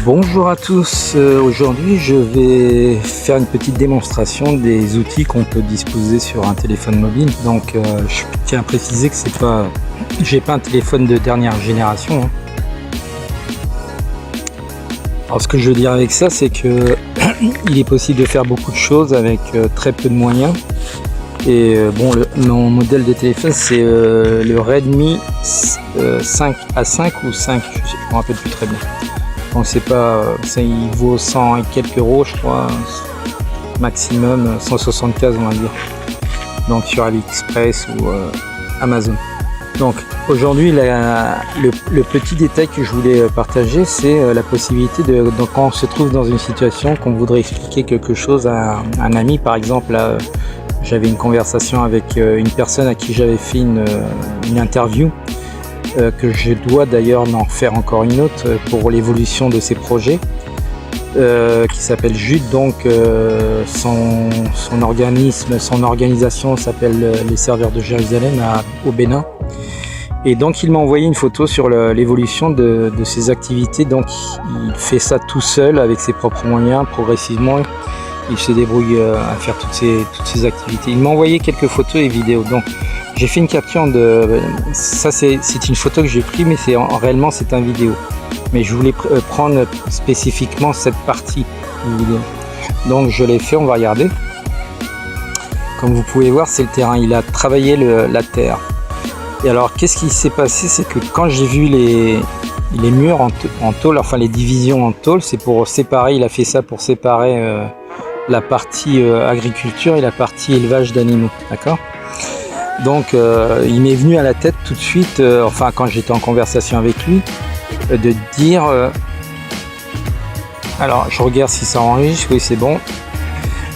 Bonjour à tous, aujourd'hui je vais faire une petite démonstration des outils qu'on peut disposer sur un téléphone mobile. Donc je tiens à préciser que j'ai pas un téléphone de dernière génération, hein. Alors ce que je veux dire avec ça, c'est que il est possible de faire beaucoup de choses avec très peu de moyens. Et mon modèle de téléphone c'est le Redmi 5A5 ou 5, je ne me rappelle plus très bien. Donc c'est pas, il vaut 100 et quelques euros je crois, maximum 175 on va dire. Donc sur AliExpress ou Amazon. Donc aujourd'hui le petit détail que je voulais partager, c'est la possibilité donc quand on se trouve dans une situation qu'on voudrait expliquer quelque chose à un ami, par exemple là, j'avais une conversation avec une personne à qui j'avais fait une interview, que je dois d'ailleurs en faire encore une autre pour l'évolution de ses projets, qui s'appelle Jude. Donc son organisation s'appelle les Serveurs de Jérusalem au Bénin. Et donc il m'a envoyé une photo sur l'évolution de ses activités. Donc il fait ça tout seul avec ses propres moyens. Progressivement il se débrouille à faire toutes ces activités. Il m'a envoyé quelques photos et vidéos. Donc j'ai fait une capture de ça, c'est une photo que j'ai prise, mais réellement c'est un vidéo. Mais je voulais prendre spécifiquement cette partie de vidéo. Donc je l'ai fait, on va regarder. Comme vous pouvez voir, c'est le terrain. Il a travaillé la terre. Et alors qu'est-ce qui s'est passé, c'est que quand j'ai vu les murs en tôle, enfin les divisions en tôle, c'est pour séparer, il a fait ça pour séparer la partie agriculture et la partie élevage d'animaux, d'accord? Donc il m'est venu à la tête tout de suite, enfin quand j'étais en conversation avec lui, de dire, alors je regarde si ça enregistre, oui c'est bon,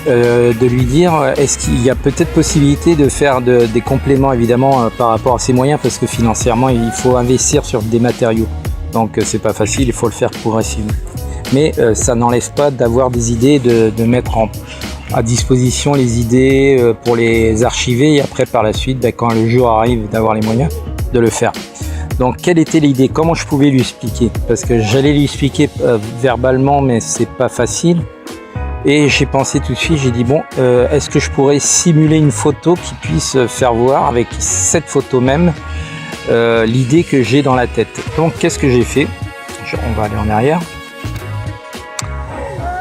de lui dire est-ce qu'il y a peut-être possibilité de faire des compléments évidemment par rapport à ses moyens, parce que financièrement il faut investir sur des matériaux, donc c'est pas facile, il faut le faire progressivement. Mais ça n'enlève pas d'avoir des idées, de mettre à disposition les idées pour les archiver, et après par la suite, quand le jour arrive, d'avoir les moyens de le faire. Donc quelle était l'idée, comment je pouvais lui expliquer, parce que j'allais lui expliquer verbalement, mais c'est pas facile. Et j'ai pensé tout de suite, j'ai dit bon, est-ce que je pourrais simuler une photo qui puisse faire voir avec cette photo même l'idée que j'ai dans la tête. Donc qu'est-ce que j'ai fait, on va aller en arrière.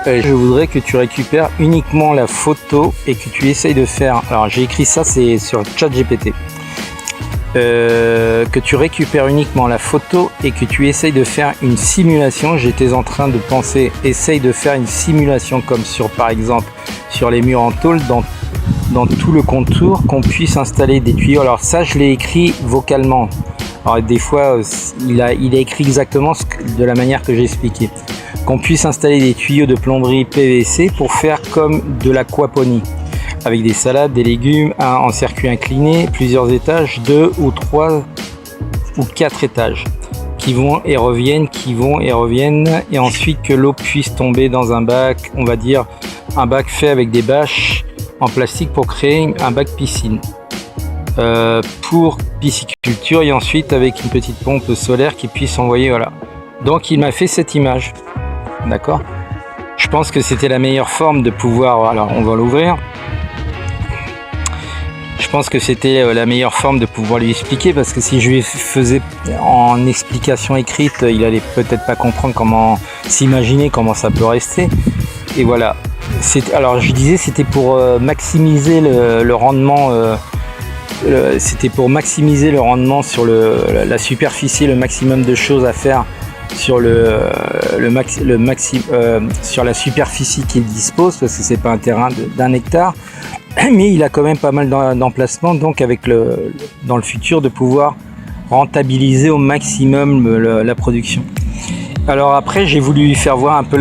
Je voudrais que tu récupères uniquement la photo et que tu essayes de faire, alors j'ai écrit ça, c'est sur ChatGPT, que tu récupères uniquement la photo et que tu essayes de faire une simulation. J'étais en train de penser, essaye de faire une simulation comme par exemple sur les murs en tôle, dans tout le contour, qu'on puisse installer des tuyaux. Alors ça je l'ai écrit vocalement, alors des fois il a écrit exactement de la manière que j'ai expliqué. Qu'on puisse installer des tuyaux de plomberie PVC pour faire comme de l'aquaponie, avec des salades, des légumes en circuit incliné, plusieurs étages, 2 ou 3 ou 4 étages, qui vont et reviennent, et ensuite que l'eau puisse tomber dans un bac, on va dire un bac fait avec des bâches en plastique pour créer un bac piscine, pour pisciculture, et ensuite avec une petite pompe solaire qui puisse envoyer, voilà. Donc il m'a fait cette image. D'accord, je pense que c'était la meilleure forme de pouvoir, alors on va l'ouvrir, je pense que c'était la meilleure forme de pouvoir lui expliquer, parce que si je lui faisais en explication écrite, il allait peut-être pas comprendre comment s'imaginer comment ça peut rester. Et voilà, alors je disais c'était pour maximiser le rendement, c'était pour maximiser le rendement sur la superficie, le maximum de choses à faire sur sur la superficie qu'il dispose, parce que c'est pas un terrain d'1 hectare, mais il a quand même pas mal d'emplacement, donc avec dans le futur de pouvoir rentabiliser au maximum la production. Alors après j'ai voulu lui faire voir un peu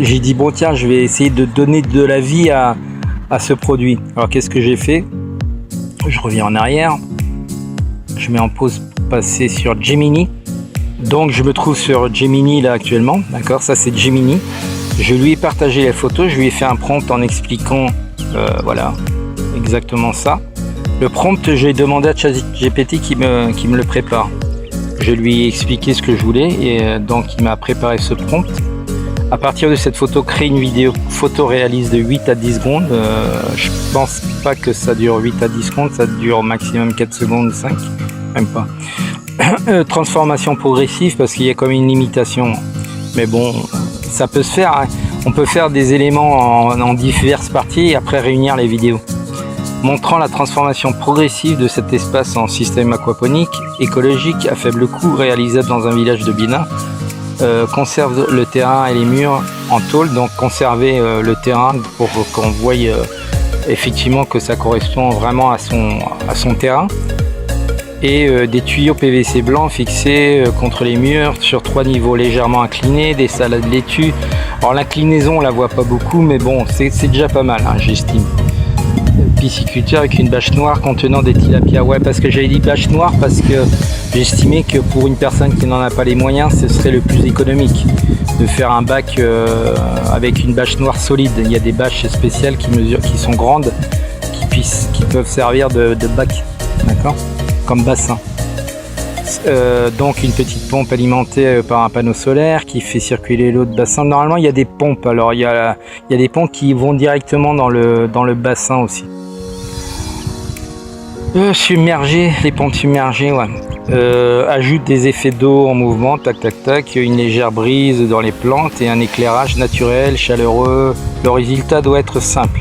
j'ai dit bon tiens, je vais essayer de donner de la vie à ce produit. Alors qu'est-ce que j'ai fait, je reviens en arrière, je mets en pause pour passer sur Gemini. Donc je me trouve sur Gemini là actuellement, d'accord, ça c'est Gemini. Je lui ai partagé la photo, je lui ai fait un prompt en expliquant, voilà, exactement ça. Le prompt, j'ai demandé à ChatGPT qui me le prépare. je lui ai expliqué ce que je voulais et donc il m'a préparé ce prompt. À partir de cette photo, crée une vidéo photoréaliste de 8 à 10 secondes. Je pense pas que ça dure 8 à 10 secondes, ça dure au maximum 4 secondes, 5, même pas. Transformation progressive parce qu'il y a comme une limitation. Mais bon, ça peut se faire, hein. On peut faire des éléments en diverses parties et après réunir les vidéos. Montrant la transformation progressive de cet espace en système aquaponique, écologique, à faible coût, réalisable dans un village de Bina. Conserve le terrain et les murs en tôle, donc conserver le terrain pour qu'on voie effectivement que ça correspond vraiment à son terrain. Et des tuyaux PVC blancs fixés contre les murs sur 3 niveaux légèrement inclinés, des salades laitues. Alors l'inclinaison on la voit pas beaucoup, mais bon c'est déjà pas mal, hein, j'estime. Pisciculture avec une bâche noire contenant des tilapias. Ouais, parce que j'avais dit bâche noire parce que j'estimais que pour une personne qui n'en a pas les moyens, ce serait le plus économique de faire un bac avec une bâche noire solide. Il y a des bâches spéciales qui sont grandes, qui peuvent servir de bac, d'accord, comme bassin. Donc une petite pompe alimentée par un panneau solaire qui fait circuler l'eau de bassin. Normalement il y a des pompes, alors il y a des pompes qui vont directement dans le bassin aussi. Submerger, les pompes submergées, ouais. Ajoute des effets d'eau en mouvement, tac tac tac, une légère brise dans les plantes et un éclairage naturel, chaleureux. Le résultat doit être simple,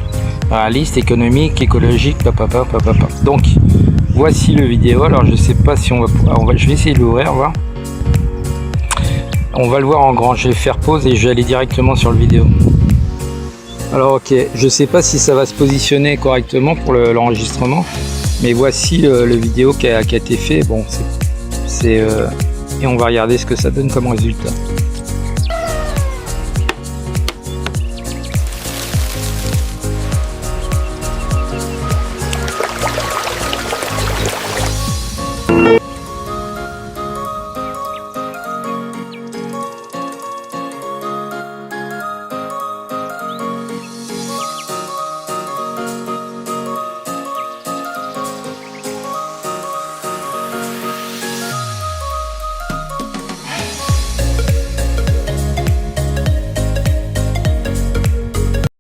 réaliste, économique, écologique, papa. Donc voici le vidéo. Alors je sais pas si je vais essayer de l'ouvrir, voir. On va le voir en grand. Je vais faire pause et je vais aller directement sur le vidéo. Alors ok, je sais pas si ça va se positionner correctement pour l'enregistrement, mais voici le vidéo qui a été fait. Bon, et on va regarder ce que ça donne comme résultat.